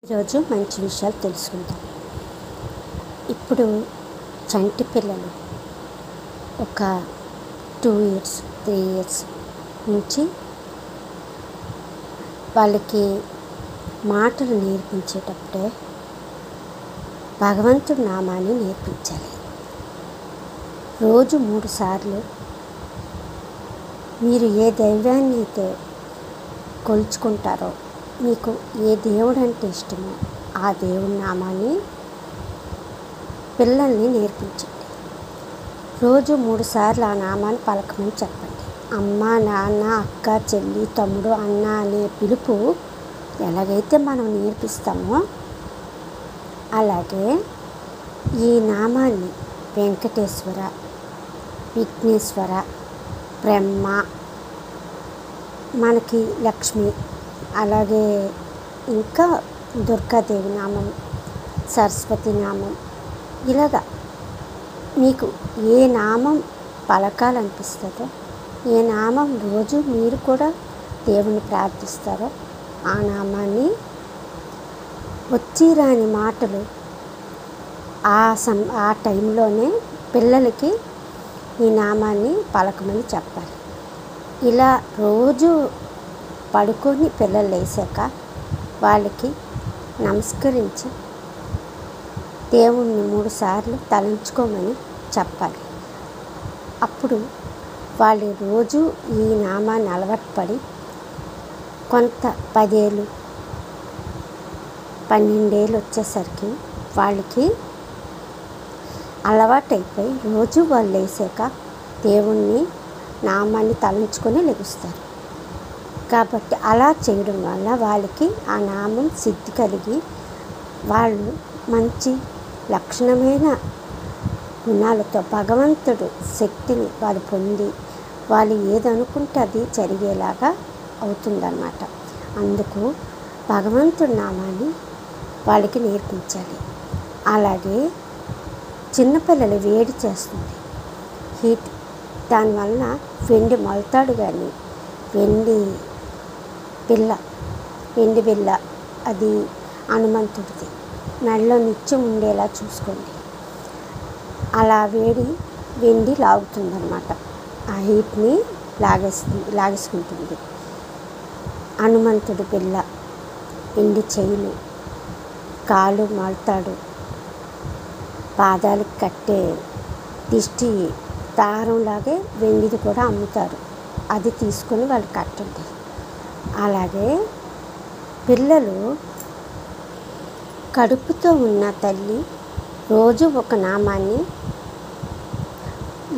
ఈరోజు మంచి విషయాలు తెలుసుకుందాం. ఇప్పుడు చంటి పిల్లలు ఒక 2 years 3 years నుంచి వాళ్ళకి మాటలు నేర్పించేటప్పుడే భగవంతుడి నామాన్ని నేర్పించాలి. రోజు 3 సార్లు మీరు ఏ దైవాన్ని అయితే కొలుచుకుంటారో, మీకు ఏ దేవుడు అంటే ఇష్టమో ఆ దేవుడి నామాన్ని పిల్లల్ని నేర్పించండి. రోజు 3 సార్లు ఆ నామాన్ని పలకమని చెప్పండి. అమ్మ, నాన్న, అక్క, చెల్లి, తమ్ముడు, అన్న అనే పిలుపు ఎలాగైతే మనం నేర్పిస్తామో అలాగే ఈ నామాన్ని వెంకటేశ్వర, విఘ్నేశ్వర, బ్రహ్మ, మనకి లక్ష్మి, అలాగే ఇంకా దుర్గాదేవి నామం, సరస్వతి నామం, ఇలాగా మీకు ఏ నామం పలకాలనిపిస్తుందో, ఏ నామం రోజు మీరు కూడా దేవుని ప్రార్థిస్తారో ఆ నామాన్ని వచ్చి రాని మాటలు ఆ టైంలోనే పిల్లలకి ఈ నామాన్ని పలకమని చెప్పాలి. ఇలా రోజు పడుకొని పిల్లలు లేచాక వాళ్ళకి నమస్కరించి దేవుణ్ణి 3 సార్లు తలంచుకోమని చెప్పాలి. అప్పుడు వాళ్ళు రోజు ఈ నామాన్ని అలవాటు పడి కొంత 10 ఏళ్ళు 12 ఏళ్ళు వచ్చేసరికి వాళ్ళకి అలవాటైపోయి రోజు వాళ్ళు లేచాక దేవుణ్ణి నామాన్ని తలంచుకొని లెగుస్తారు. కాబట్టి అలా చేయడం వల్ల వాళ్ళకి ఆ నామం సిద్ధి కలిగి వాళ్ళు మంచి లక్షణమైన గుణాలతో భగవంతుడు శక్తిని వాళ్ళు పొంది వాళ్ళు ఏదనుకుంటే అది జరిగేలాగా అవుతుందన్నమాట. అందుకు భగవంతుడి నామాన్ని వాళ్ళకి నేర్పించాలి. అలాగే చిన్నపిల్లలు వేడి చేస్తుంది, హీట్, దానివల్ల వెండి మొలతాడు కానీ వెండి బిల్ల అది హనుమంతుడిది మెడలో నిత్యం ఉండేలా చూసుకోండి. అలా వెండి లాగుతుందన్నమాట, ఆ హీట్ని లాగేసుకుంటుంది. హనుమంతుడి బిల్ల, వెండి చైను, కాలు మొలతాడు, పాదాలకు కట్టే దిష్టి దారంలాగే వెండిది కూడా అమ్ముతారు, అది తీసుకొని వాళ్ళు కట్టండి. అలాగే పిల్లలు కడుపుతో ఉన్న తల్లి రోజు ఒక నామాన్ని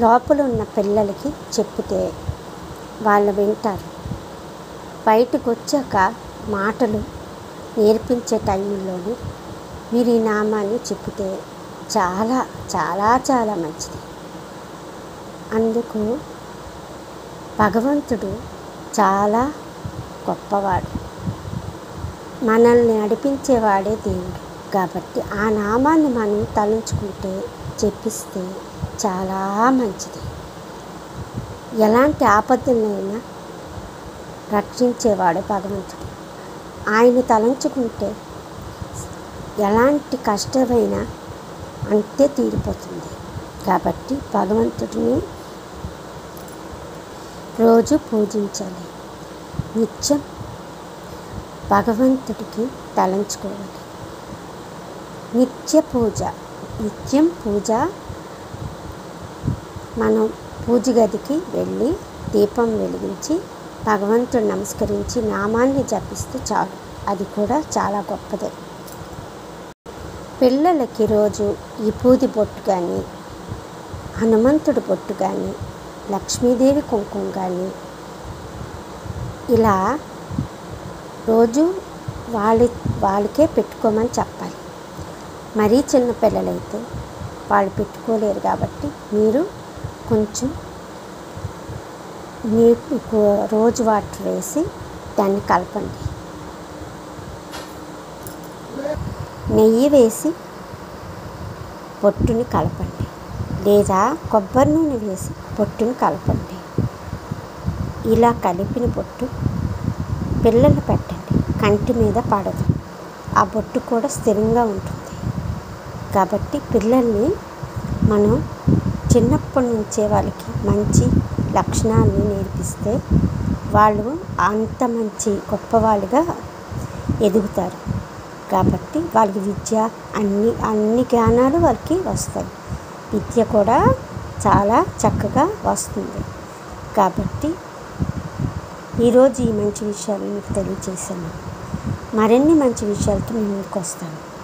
లోపల ఉన్న పిల్లలకి చెప్తే వాళ్ళు వింటారు. బయటకు వచ్చాక మాటలు నేర్పించే టైంలోని మీరు ఈ నామాన్ని చెప్తే చాలా చాలా చాలా మంచిది. అందుకు భగవంతుడు చాలా గొప్పవాడు, మనల్ని నడిపించేవాడే దేవుడు. కాబట్టి ఆ నామాన్ని మనం తలంచుకుంటే చెప్పిస్తే చాలా మంచిది. ఎలాంటి ఆపదలైనా రక్షించేవాడు భగవంతుడు. ఆయన తలంచుకుంటే ఎలాంటి కష్టమైనా అంతే తీరిపోతుంది. కాబట్టి భగవంతుడిని రోజు పూజించాలి, నిత్యం భగవంతుడికి తలంచుకోవాలి. నిత్యం పూజ. మనం పూజ గదికి వెళ్ళి దీపం వెలిగించి భగవంతుడు నమస్కరించి నామాన్ని జపిస్తే చాలు, అది కూడా చాలా గొప్పదే. పిల్లలకి రోజు విభూది బొట్టు కానీ, హనుమంతుడి బొట్టు కానీ, లక్ష్మీదేవి కుంకుమ కానీ ఇలా రోజు వాళ్ళకే పెట్టుకోమని చెప్పాలి. మరీ చిన్న పిల్లలైతే వాళ్ళు పెట్టుకోలేరు కాబట్టి మీరు కొంచెం రోజు వాటర్ వేసి దాన్ని కలపండి. నెయ్యి వేసి పొట్టుని కలపండి, లేదా కొబ్బరి నూనె వేసి పొట్టుని కలపండి. ఇలా కలిపిన పొట్టు పిల్లలు పెట్టండి, కంటి మీద పడదు. ఆ బొట్టు కూడా స్థిరంగా ఉంటుంది. కాబట్టి పిల్లల్ని మనం చిన్నప్పటి నుంచే వాళ్ళకి మంచి లక్షణాలని నేర్పిస్తే వాళ్ళు అంత మంచి గొప్పవాళ్ళుగా ఎదుగుతారు. కాబట్టి వాళ్ళకి విద్య అన్ని జ్ఞానాలు వాళ్ళకి వస్తాయి. విద్య కూడా చాలా చక్కగా వస్తుంది. కాబట్టి ఈరోజు ఈ మంచి విషయాలు మీకు తెలియజేశాను. మరిన్ని మంచి విషయాలతో నేను ముందుకు వస్తాను.